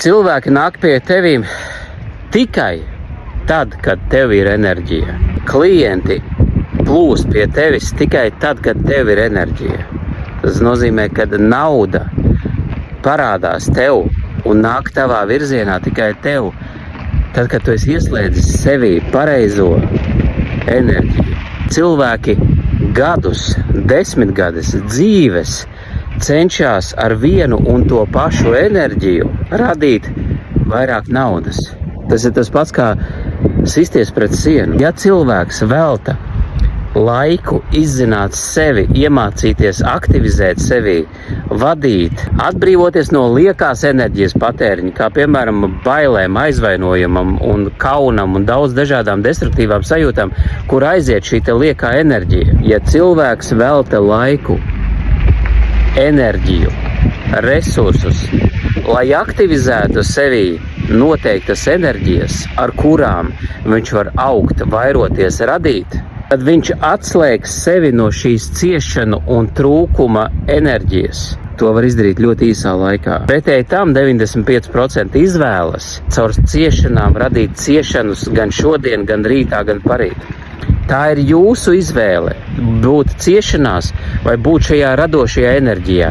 Cilvēki nāk pie tevīm tikai tad, kad tev ir enerģija. Klienti plūst pie tevis tikai tad, kad tev ir enerģija. Tas nozīmē, ka nauda parādās tev un nāk tavā virzienā tikai tev. Tad, kad tu esi ieslēdzis sevī pareizo enerģiju. Cilvēki gadus, 10 gadus, dzīves cenšas ar vienu un to pašu enerģiju radīt vairāk naudas. Tas ir tas pats, kā sisties pret sienu. Ja cilvēks velta laiku izzināt sevi, iemācīties aktivizēt sevi, vadīt, atbrīvoties no liekās enerģijas patēriņa, kā piemēram bailēm, aizvainojumam un kaunam un daudz dažādām destruktīvām sajūtām, kur aiziet šī te liekā enerģija. Ja cilvēks velta laiku, enerģiju, resursus, lai aktivizētu sevī noteiktas enerģijas, ar kurām viņš var augt, vairoties, radīt, tad viņš atslēgs sevi no šīs ciešanu un trūkuma enerģijas. To var izdarīt ļoti īsā laikā. Pretēji tam 95% izvēlas caur ciešanām radīt ciešanus gan šodien, gan rītā, gan parīt. Tā ir jūsu izvēle būt ciešanās vai būt šajā radošajā enerģijā.